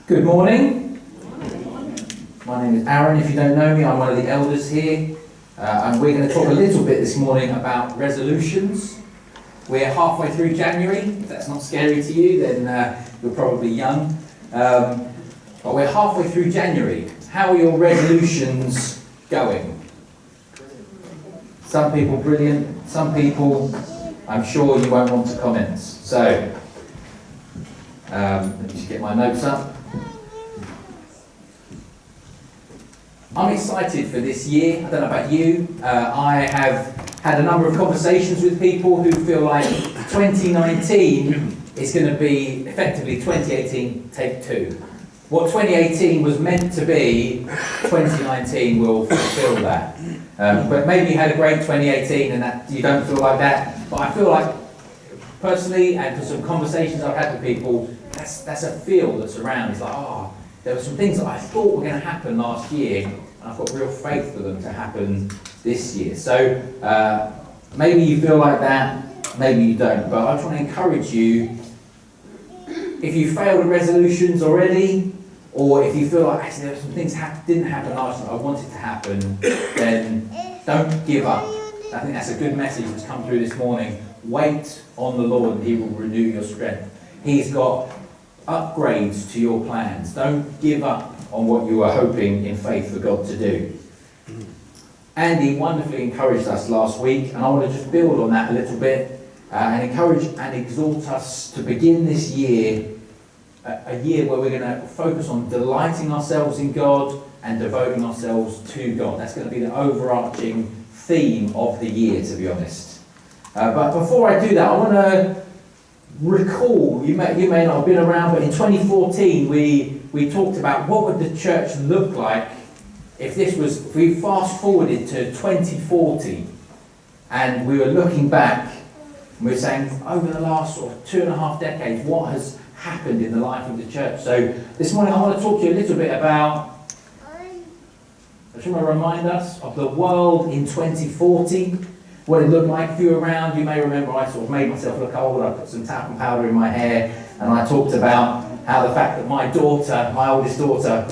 Good morning. My name is Aaron. If you don't know me, I'm one of the elders here. And we're going to talk a little bit this morning about resolutions. We're halfway through January. If that's not scary to you, then you're probably young. But we're halfway through January. How are your resolutions going? Some people brilliant, some people I'm sure you won't want to comment. So, let me just get my notes up. I'm excited for this year. I don't know about you. I have had a number of conversations with people who feel like 2019 is going to be effectively 2018 take two. What 2018 was meant to be, 2019 will fulfill that. But maybe you had a great 2018 and that you don't feel like that. But I feel like, personally, and for some conversations I've had with people, that's a feel that's around. It's like, there were some things that I thought were going to happen last year, and I've got real faith for them to happen this year. So maybe you feel like that, maybe you don't. But I just want to encourage you, if you failed at resolutions already, or if you feel like actually there were some things didn't happen last year I wanted to happen, then don't give up. I think that's a good message that's come through this morning. Wait on the Lord and He will renew your strength. He's got upgrades to your plans. Don't give up on what you are hoping in faith for God to do. Andy wonderfully encouraged us last week, and I want to just build on that a little bit and encourage and exhort us to begin this year, a year where we're going to focus on delighting ourselves in God and devoting ourselves to God. That's going to be the overarching theme of the year, to be honest. But before I do that, I want to recall, you may not have been around, but in 2014 we talked about what would the church look like if we fast forwarded to 2040 and we were looking back and we were saying over the last sort of 2.5 decades what has happened in the life of the church. So this morning I want to talk to you a little bit about, I just want to remind us of the world in 2040. What it looked like. If you were around, you may remember I sort of made myself look old. I put some talcum powder in my hair, and I talked about how the fact that my oldest daughter,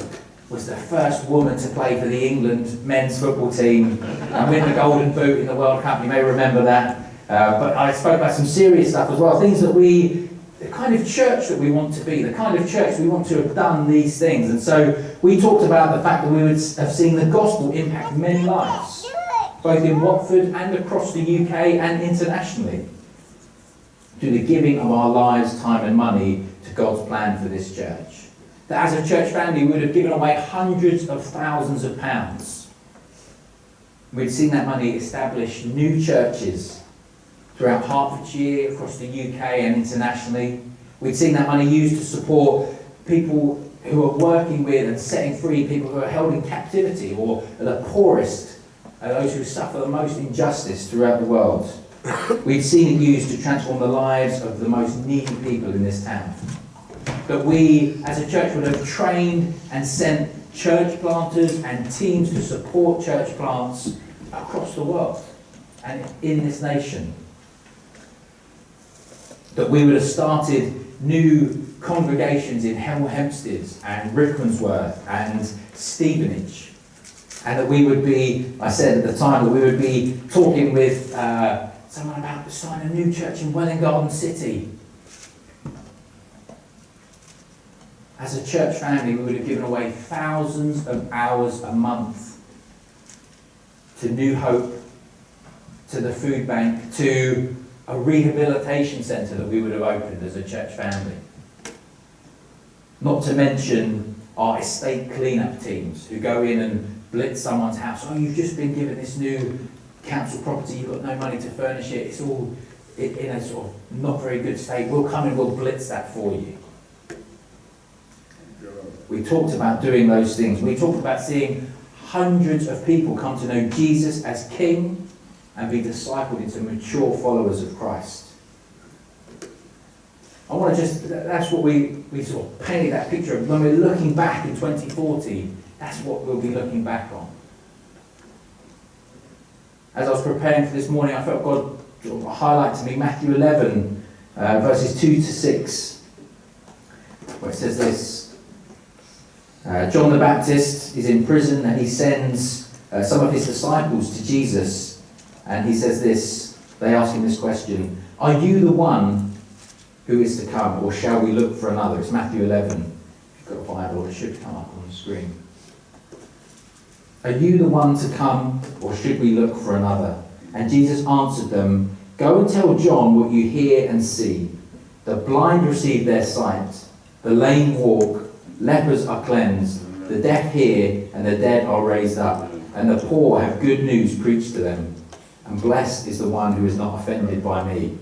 was the first woman to play for the England men's football team and win the Golden Boot in the World Cup. You may remember that. But I spoke about some serious stuff as well. Things that the kind of church that we want to be, the kind of church we want to have done these things. And so we talked about the fact that we would have seen the gospel impact many lives, both in Watford and across the UK and internationally, through the giving of our lives, time and money to God's plan for this church. That as a church family we would have given away hundreds of thousands of pounds. We'd seen that money establish new churches throughout Hertfordshire, across the UK and internationally. We'd seen that money used to support people who are working with and setting free people who are held in captivity or are the poorest, those who suffer the most injustice throughout the world. We've seen it used to transform the lives of the most needy people in this town. That we, as a church, would have trained and sent church planters and teams to support church plants across the world and in this nation. That we would have started new congregations in Hemel Hempstead and Rickmansworth and Stevenage. And that we would be, I said at the time, that we would be talking with someone about starting a new church in Welwyn Garden City. As a church family, we would have given away thousands of hours a month to New Hope, to the food bank, to a rehabilitation centre that we would have opened as a church family. Not to mention our estate clean-up teams who go in and blitz someone's house. Oh, you've just been given this new council property, you've got no money to furnish it, it's all in a sort of not very good state. We'll come and we'll blitz that for you. We talked about doing those things. We talked about seeing hundreds of people come to know Jesus as King and be discipled into mature followers of Christ. That's what we sort of painted that picture of when we're looking back in 2040. That's what we'll be looking back on. As I was preparing for this morning, I felt God sort of highlight to me Matthew 11, verses 2 to 6, where it says this: John the Baptist is in prison and he sends some of his disciples to Jesus, and he says this. They ask him this question: "Are you the one who is to come, or shall we look for another?" It's Matthew 11. If you've got a Bible, it should come up on the screen. "Are you the one to come, or should we look for another?" And Jesus answered them, "Go and tell John what you hear and see. The blind receive their sight, the lame walk, lepers are cleansed, the deaf hear, and the dead are raised up, and the poor have good news preached to them. And blessed is the one who is not offended by me."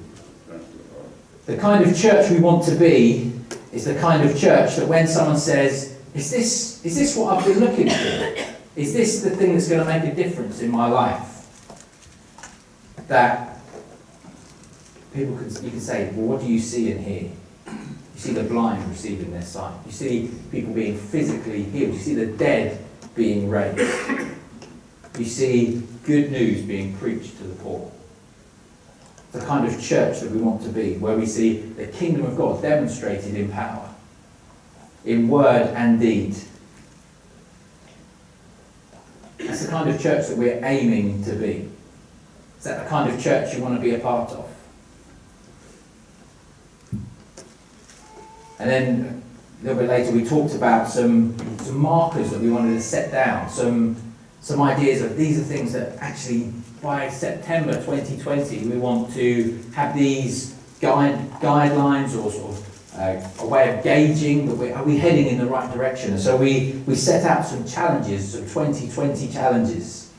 The kind of church we want to be is the kind of church that when someone says, is this what I've been looking for? Is this the thing that's going to make a difference in my life? That you can say, well, what do you see and hear? You see the blind receiving their sight. You see people being physically healed. You see the dead being raised. You see good news being preached to the poor. The kind of church that we want to be, where we see the kingdom of God demonstrated in power, in word and deed. That's the kind of church that we're aiming to be. Is that the kind of church you want to be a part of? And then a little bit later we talked about some markers that we wanted to set down, some ideas of these are things that actually by September 2020 we want to have these guidelines or sort of a way of gauging that are we heading in the right direction. And so we set out some challenges, some 2020 challenges.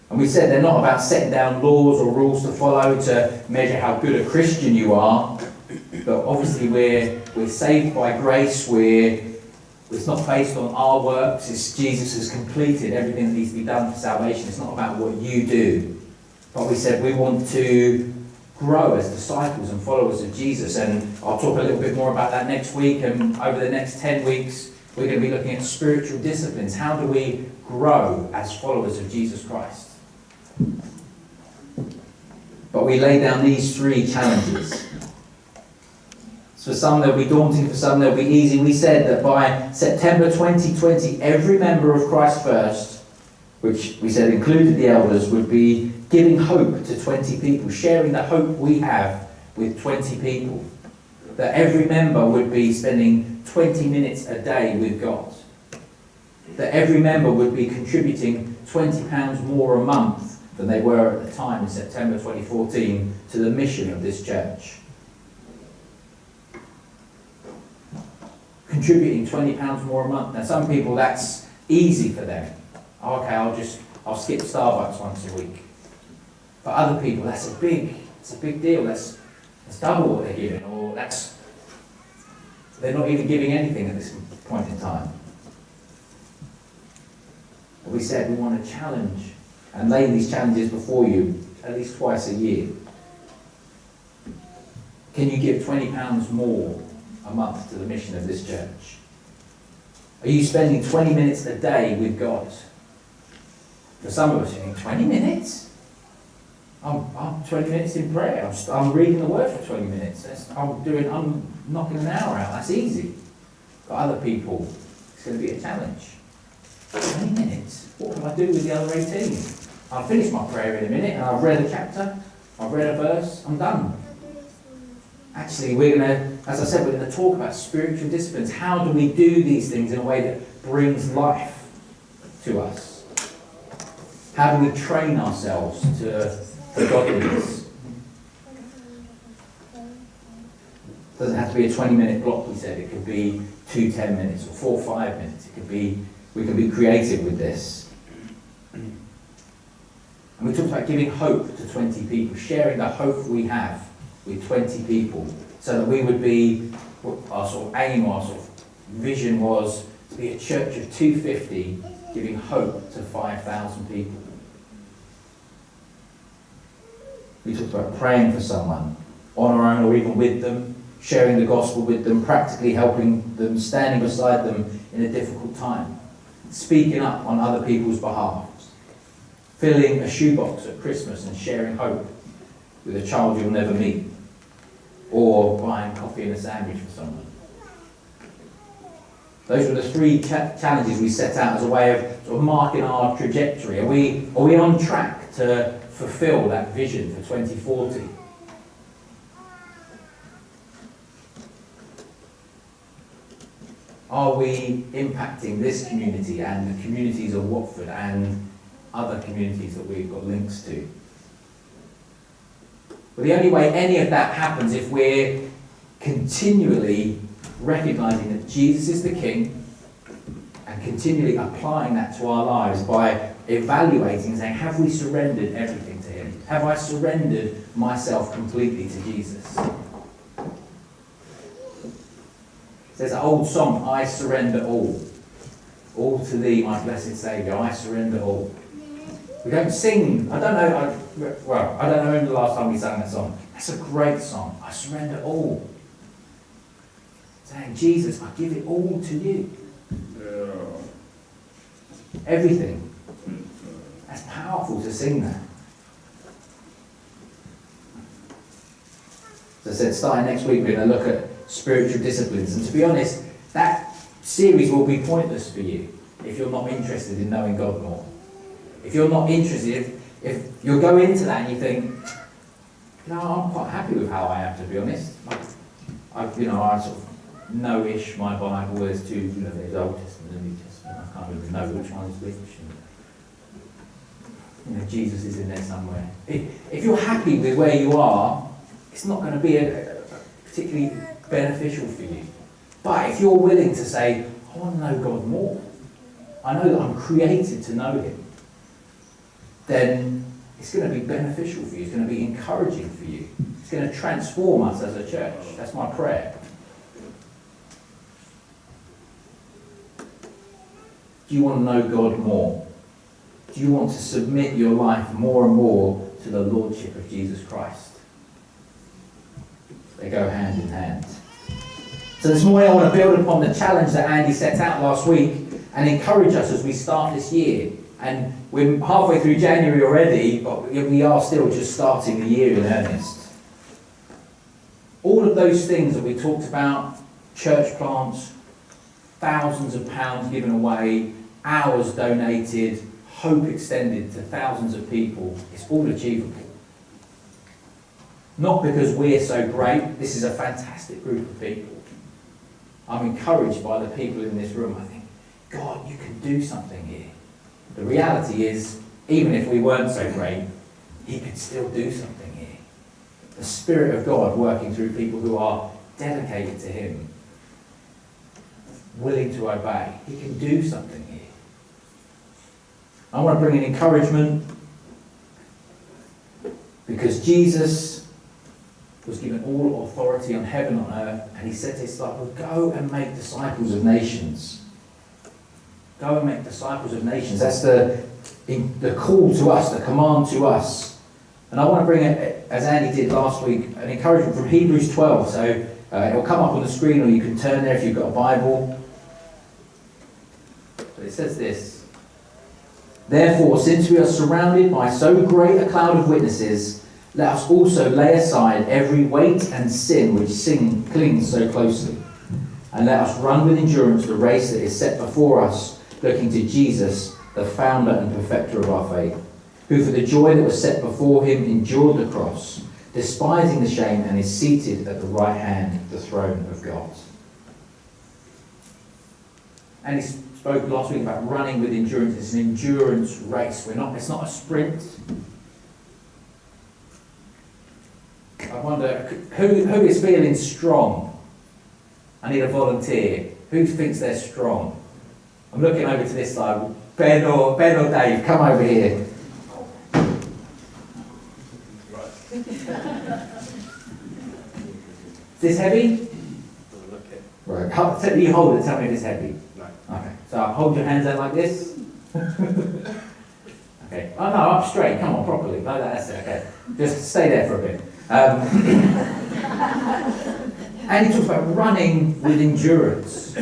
And we said they're not about setting down laws or rules to follow to measure how good a Christian you are, but obviously we're saved by grace. It's not based on our works. It's Jesus has completed everything that needs to be done for salvation. It's not about what you do. But we said we want to grow as disciples and followers of Jesus. And I'll talk a little bit more about that next week. And over the next 10 weeks, we're going to be looking at spiritual disciplines. How do we grow as followers of Jesus Christ? But we laid down these 3 challenges. For some they'll be daunting, for some they'll be easy. We said that by September 2020, every member of Christ First, which we said included the elders, would be giving hope to 20 people, sharing the hope we have with 20 people. That every member would be spending 20 minutes a day with God. That every member would be contributing £20 more a month than they were at the time in September 2014 to the mission of this church. Contributing £20 more a month. Now some people that's easy for them. Oh, okay, I'll skip Starbucks once a week. For other people it's a big deal. That's double what they're giving, or they're not even giving anything at this point in time. But we said we want to challenge and lay these challenges before you at least twice a year. Can you give £20 more a month to the mission of this church? Are you spending 20 minutes a day with God? For some of us, you think 20 minutes? I'm 20 minutes in prayer. I'm reading the word for 20 minutes. I'm knocking an hour out. That's easy. For other people, it's going to be a challenge. 20 minutes? What can I do with the other 18? I'll finish my prayer in a minute, and I've read a chapter, I've read a verse, I'm done. Actually, we're going to, as I said, we're going to talk about spiritual disciplines. How do we do these things in a way that brings life to us? How do we train ourselves for godliness? It doesn't have to be a 20-minute block, we said. It could be 2 10 minutes or 4 5 minutes. It could be, we can be creative with this. And we talked about giving hope to 20 people, sharing the hope we have with 20 people, so that we would be, our sort of aim, our sort of vision was to be a church of 250 giving hope to 5,000 people. We talked about praying for someone on our own or even with them, sharing the gospel with them, practically helping them, standing beside them in a difficult time, speaking up on other people's behalf, filling a shoebox at Christmas and sharing hope with a child you'll never meet, or buying coffee and a sandwich for someone. Those were the three challenges we set out as a way of sort of marking our trajectory. Are we on track to fulfill that vision for 2040? Are we impacting this community and the communities of Watford and other communities that we've got links to? But the only way any of that happens if we're continually recognising that Jesus is the King and continually applying that to our lives by evaluating and saying, have we surrendered everything to Him? Have I surrendered myself completely to Jesus? There's an old song, I surrender all. All to Thee, my blessed Saviour, I surrender all. We don't sing, I don't know when the last time we sang that song. That's a great song, I surrender all. Saying, Jesus, I give it all to You. Yeah. Everything. That's powerful to sing that. As I said, starting next week, we're going to look at spiritual disciplines. And to be honest, that series will be pointless for you if you're not interested in knowing God more. If you're not interested, if you'll go into that and you think, I'm quite happy with how I am, to be honest. I sort of know-ish my Bible. There's two, there's Old Testament and New Testament. I can't really know which one is which. And, Jesus is in there somewhere. If you're happy with where you are, it's not going to be particularly beneficial for you. But if you're willing to say, I want to know God more, I know that I'm created to know Him, then it's going to be beneficial for you. It's going to be encouraging for you. It's going to transform us as a church. That's my prayer. Do you want to know God more? Do you want to submit your life more and more to the Lordship of Jesus Christ? They go hand in hand. So this morning I want to build upon the challenge that Andy set out last week and encourage us as we start this year. And we're halfway through January already, but we are still just starting the year in earnest. All of those things that we talked about, church plants, thousands of pounds given away, hours donated, hope extended to thousands of people, it's all achievable. Not because we're so great, this is a fantastic group of people. I'm encouraged by the people in this room. I think, God, You can do something here. The reality is, even if we weren't so great, He could still do something here. The Spirit of God working through people who are dedicated to Him, willing to obey. He can do something here. I want to bring an encouragement because Jesus was given all authority on heaven and on earth, and He said to His disciples, go and make disciples of nations. Go and make disciples of nations. That's the call to us, the command to us. And I want to bring, as Andy did last week, an encouragement from Hebrews 12. So it will come up on the screen, or you can turn there if you've got a Bible. But it says this: Therefore, since we are surrounded by so great a cloud of witnesses, let us also lay aside every weight and sin which clings so closely, and let us run with endurance the race that is set before us, looking to Jesus, the founder and perfecter of our faith, who for the joy that was set before Him endured the cross, despising the shame, and is seated at the right hand of the throne of God. And he spoke last week about running with endurance. It's an endurance race. It's not a sprint. I wonder, who is feeling strong? I need a volunteer. Who thinks they're strong? I'm looking over to this side. Ben or Dave, come over here. Is this heavy? Right. You hold it, tell me if it's heavy. No. Okay. So hold your hands out like this. Okay. Oh no, up straight. Come on, properly. No, that's it. Okay. Just stay there for a bit. And he talks about running with endurance.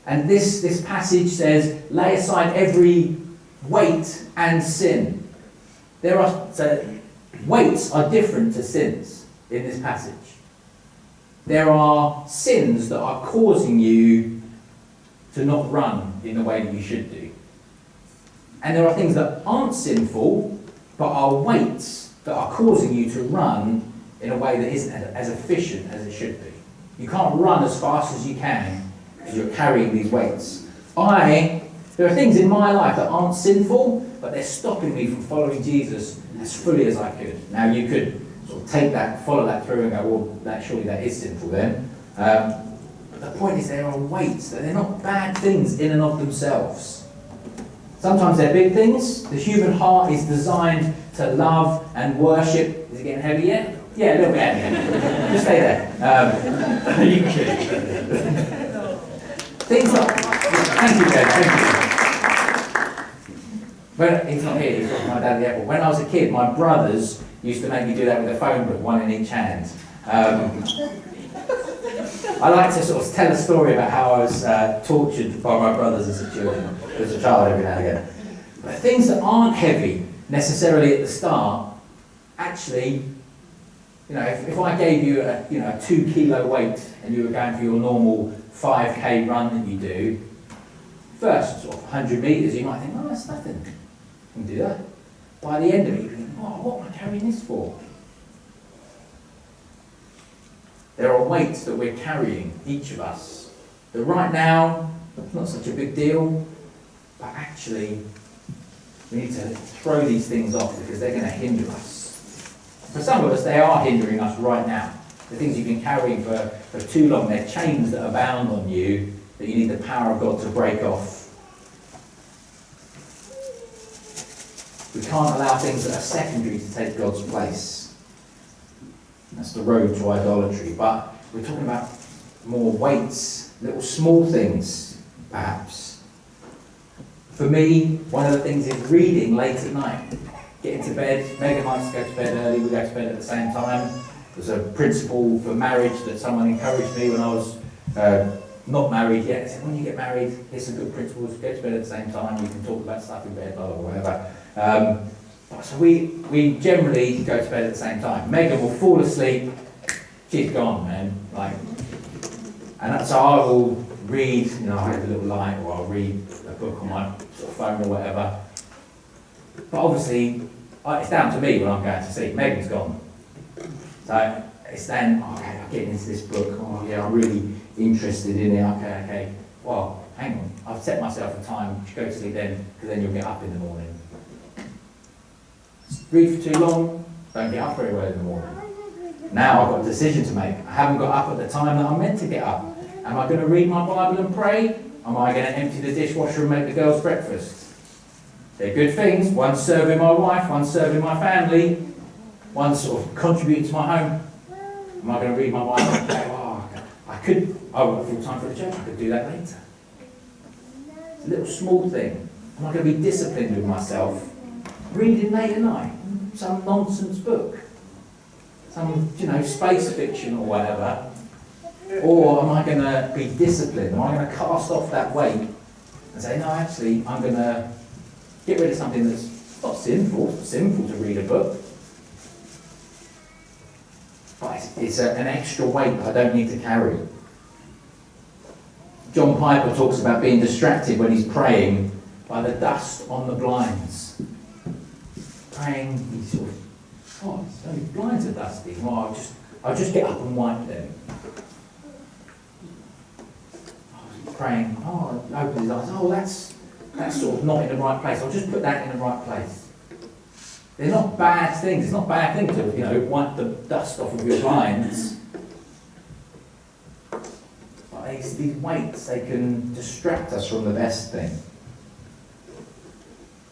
And this passage says, lay aside every weight and sin. Weights are different to sins in this passage. There are sins that are causing you to not run in the way that you should do. And there are things that aren't sinful, but are weights that are causing you to run in a way that isn't as efficient as it should be. You can't run as fast as you can because you're carrying these weights. There are things in my life that aren't sinful, but they're stopping me from following Jesus as fully as I could. Now you could sort of take that, follow that through and go, well, surely that is sinful then. But the point is there are weights, that they're not bad things in and of themselves. Sometimes they're big things. The human heart is designed to love and worship. Is it getting heavy yet? Yeah, a little bit heavy. Just stay there. Are you kidding? Things like... Thank you, Ben. Thank you. He's not here, he's got my dad at the airport. When I was a kid, my brothers used to make me do that with a phone book, one in each hand. I like to sort of tell a story about how I was tortured by my brothers as a child every now and again. But things that aren't heavy necessarily at the start, actually, if I gave you a 2 kilo weight and you were going for your normal 5k run that you do, first sort of 100 metres you might think, oh, that's nothing. You can do that. By the end of it, you think, oh, what am I carrying this for? There are weights that we're carrying, each of us, that right now, it's not such a big deal, but actually, we need to throw these things off because they're going to hinder us. For some of us, they are hindering us right now. The things you've been carrying for too long, they're chains that are bound on you that you need the power of God to break off. We can't allow things that are secondary to take God's place. That's the road to idolatry. But we're talking about more weights, little small things, perhaps. For me, one of the things is reading late at night. Getting to bed. Megan likes to go to bed early, we go to bed at the same time. There's a principle for marriage that someone encouraged me when I was not married yet. They said, when you get married, here's some good principles. Go to bed at the same time, you can talk about stuff in bed, blah, blah, whatever. So we generally go to bed at the same time. Megan will fall asleep, she's gone, man. And so I will read, I have a little light, or I'll read a book on my sort of phone or whatever. But obviously, it's down to me when I'm going to sleep. Megan's gone. So it's then, okay, I'm getting into this book. Oh yeah, I'm really interested in it. Okay. Well, hang on. I've set myself a time to go to sleep then, because then you'll get up in the morning. Read for too long, don't get up very well in the morning. Now I've got a decision to make. I haven't got up at the time that I'm meant to get up. Am I going to read my Bible and pray? Am I going to empty the dishwasher and make the girls breakfast? They're good things. One's serving my wife, one's serving my family, one's sort of contributing to my home. Am I going to read my Bible? I've got full time for the church, I could do that later. It's a little small thing. Am I going to be disciplined with myself? Reading late at night, some nonsense book, some, space fiction or whatever. Or am I going to be disciplined? Am I going to cast off that weight and say, no, actually, I'm going to get rid of something that's not sinful. It's sinful to read a book. But it's an extra weight that I don't need to carry. John Piper talks about being distracted when he's praying by the dust on the blinds. Praying, he's sort of, the blinds are dusty. Well, I'll just get up and wipe them. Praying, open his eyes, that's sort of not in the right place. I'll just put that in the right place. They're not bad things. It's not a bad thing to, wipe the dust off of your blinds. But these weights, they can distract us from the best thing.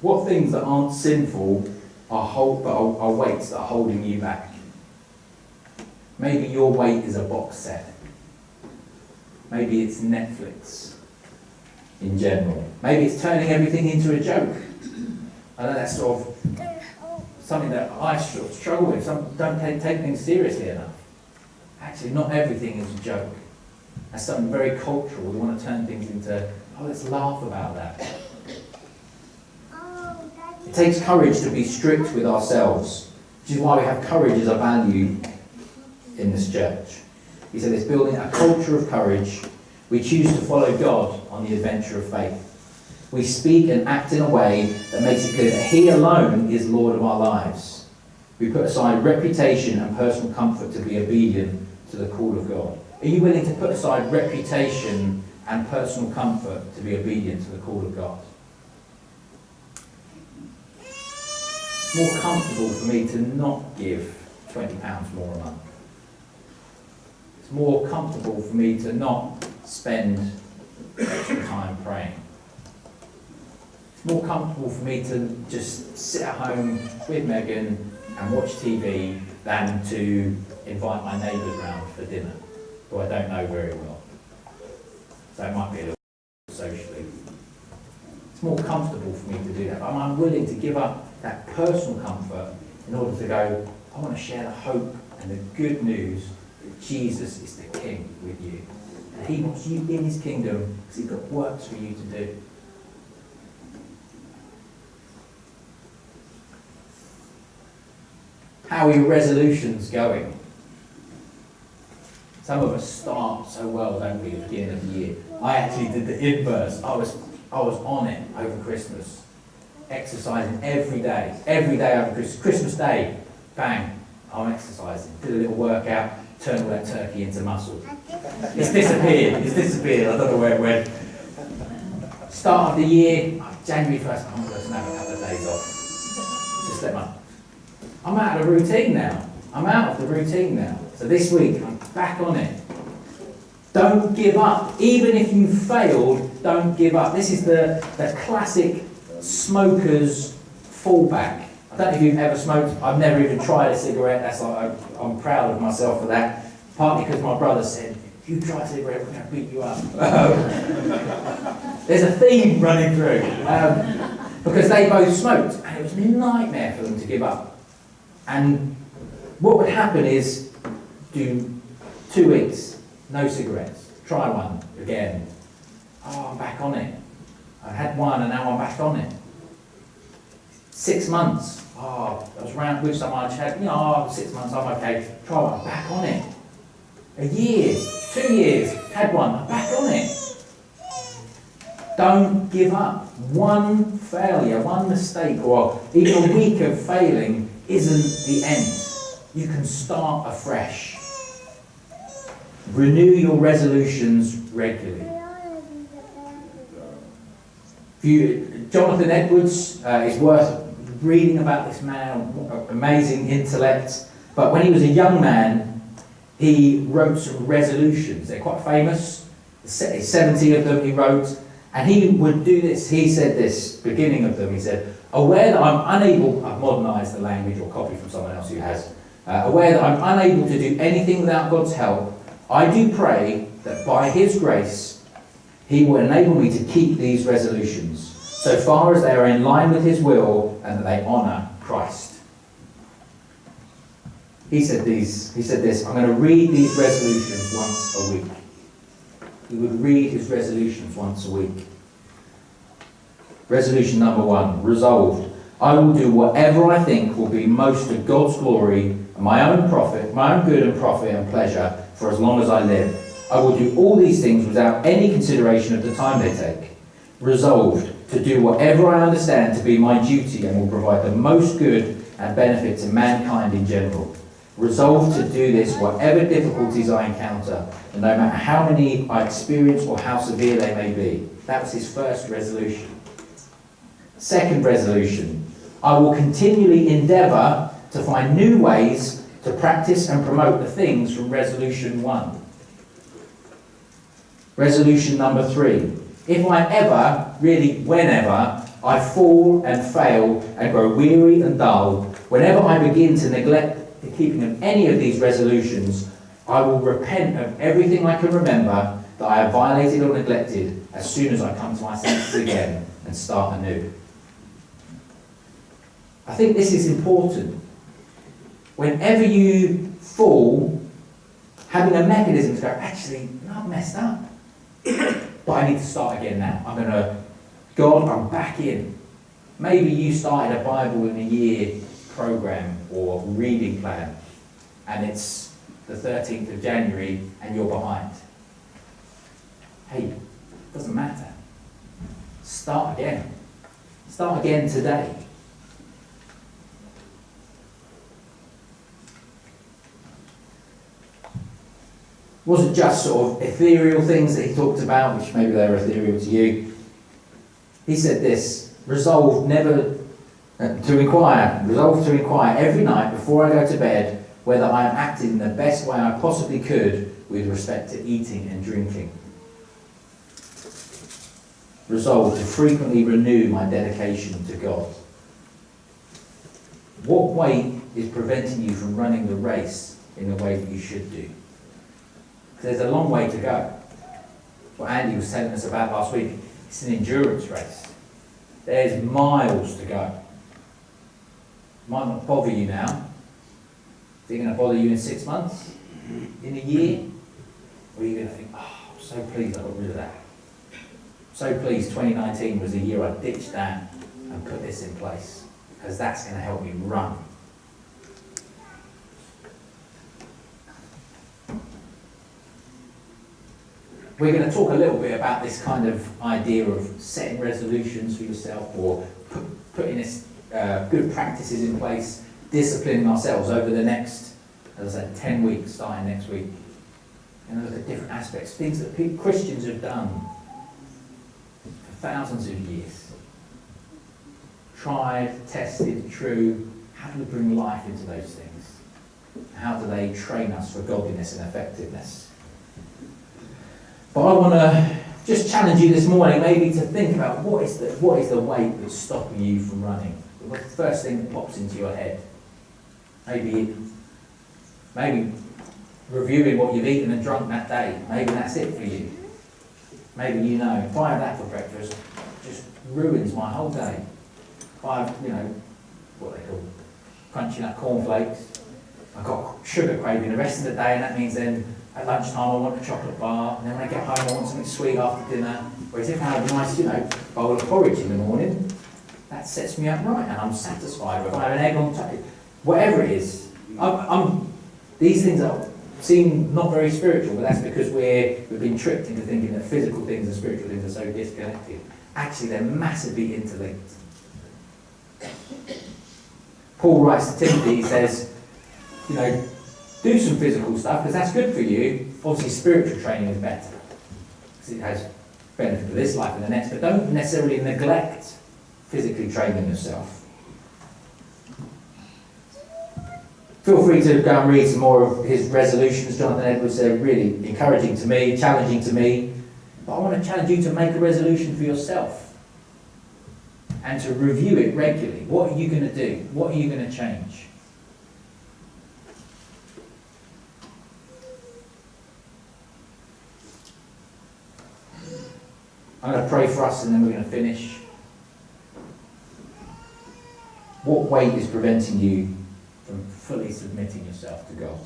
What things that aren't sinful are weights that are holding you back? Maybe your weight is a box set. Maybe it's Netflix in general. Maybe it's turning everything into a joke. I know that's sort of something that I struggle with. Some don't take things seriously enough. Actually, not everything is a joke. That's something very cultural. We want to turn things into, let's laugh about that. It takes courage to be strict with ourselves, which is why we have courage as a value in this church. He said it's building a culture of courage. We choose to follow God on the adventure of faith. We speak and act in a way that makes it clear that He alone is Lord of our lives. We put aside reputation and personal comfort to be obedient to the call of God. Are you willing to put aside reputation and personal comfort to be obedient to the call of God? It's more comfortable for me to not give £20 more a month. It's more comfortable for me to not spend extra time praying. It's more comfortable for me to just sit at home with Megan and watch TV than to invite my neighbours round for dinner, who I don't know very well. So it might be a little socially. It's more comfortable for me to do that, but I'm willing to give up that personal comfort in order to go, I want to share the hope and the good news that Jesus is the King with you. And He wants you in His kingdom because He's got works for you to do. How are your resolutions going? Some of us start so well, don't we, at the beginning of the year. I actually did the inverse. I was on it over Christmas, exercising every day over Christmas. Christmas Day, bang, I'm exercising. Did a little workout, turned all that turkey into muscle. It's disappeared. I don't know where it went. Start of the year, January 1st, I'm going to have a couple of days off. Just let I'm out of the routine now. So this week, I'm back on it. Don't give up. Even if you failed, don't give up. This is the classic smoker's fallback. I don't know if you've ever smoked. I've never even tried a cigarette. That's like, I'm proud of myself for that. Partly because my brother said, if you try a cigarette, we're going to beat you up. There's a theme running through. Because they both smoked, and it was a nightmare for them to give up. And what would happen is, do 2 weeks, no cigarettes, try one again. Oh, I'm back on it. I had one and now I'm back on it. 6 months. Oh, I was around with someone, I just had, 6 months, I'm okay. Try one, I'm back on it. A year, 2 years, had one, I'm back on it. Don't give up. One failure, one mistake, or even a week of failing isn't the end. You can start afresh. Renew your resolutions regularly. Jonathan Edwards is worth reading about this man, amazing intellect. But when he was a young man, he wrote some resolutions. They're quite famous. 70 of them he wrote. And he would do this. He said this, beginning of them, he said, aware that I'm unable, I've modernised the language or copy from someone else who has, aware that I'm unable to do anything without God's help, I do pray that by His grace, He will enable me to keep these resolutions, so far as they are in line with His will and that they honour Christ. He said this, I'm going to read these resolutions once a week. He would read his resolutions once a week. Resolution number 1, resolved. I will do whatever I think will be most to God's glory and my own good and profit and pleasure for as long as I live. I will do all these things without any consideration of the time they take. Resolved to do whatever I understand to be my duty and will provide the most good and benefit to mankind in general. Resolved to do this whatever difficulties I encounter, and no matter how many I experience or how severe they may be. That was his first resolution. Second resolution, I will continually endeavour to find new ways to practice and promote the things from resolution 1. Resolution number 3, if I ever, really whenever, I fall and fail and grow weary and dull, whenever I begin to neglect the keeping of any of these resolutions, I will repent of everything I can remember that I have violated or neglected as soon as I come to my senses again and start anew. I think this is important. Whenever you fall, having a mechanism to go, actually, I've messed up, but I need to start again now. God, I'm back in. Maybe you started a Bible in a year program or reading plan, and it's the 13th of January and you're behind. Hey, it doesn't matter. Start again. Start again today. It wasn't just sort of ethereal things that he talked about, which maybe they were ethereal to you. He said this: resolve to inquire every night before I go to bed whether I am acting in the best way I possibly could with respect to eating and drinking. Resolve to frequently renew my dedication to God. What weight is preventing you from running the race in the way that you should do? There's a long way to go. What Andy was telling us about last week, it's an endurance race. There's miles to go. It might not bother you now. Is it going to bother you in 6 months? In a year? Or are you going to think, oh, I'm so pleased I got rid of that. So pleased 2019 was the year I ditched that and put this in place, because that's going to help me run. We're going to talk a little bit about this kind of idea of setting resolutions for yourself, or putting this good practices in place, disciplining ourselves over the next, as I said, 10 weeks, starting next week. And look at different aspects, things that Christians have done for thousands of years. Tried, tested, true. How do we bring life into those things? How do they train us for godliness and effectiveness? But I want to just challenge you this morning, maybe to think about what is the weight that's stopping you from running. What's the first thing that pops into your head? Maybe reviewing what you've eaten and drunk that day. Maybe that's it for you. Maybe you know, if I have that for breakfast, it just ruins my whole day. If I have, what they call crunching up cornflakes, I've got sugar craving the rest of the day, and that means then at lunchtime I want a chocolate bar, and then when I get home I want something sweet after dinner. Whereas if I have a nice, bowl of porridge in the morning, that sets me up right, and I'm satisfied. If I have an egg on toast, whatever it is, these things seem not very spiritual, but that's because we've been tricked into thinking that physical things and spiritual things are so disconnected. Actually, they're massively interlinked. Paul writes to Timothy, he says, do some physical stuff because that's good for you. Obviously, spiritual training is better because it has benefit for this life and the next, but don't necessarily neglect physically training yourself. Feel free to go and read some more of his resolutions. Jonathan Edwards, they're really encouraging to me, challenging to me. But I want to challenge you to make a resolution for yourself and to review it regularly. What are you going to do? What are you going to change? I'm going to pray for us and then we're going to finish. What weight is preventing you from fully submitting yourself to God?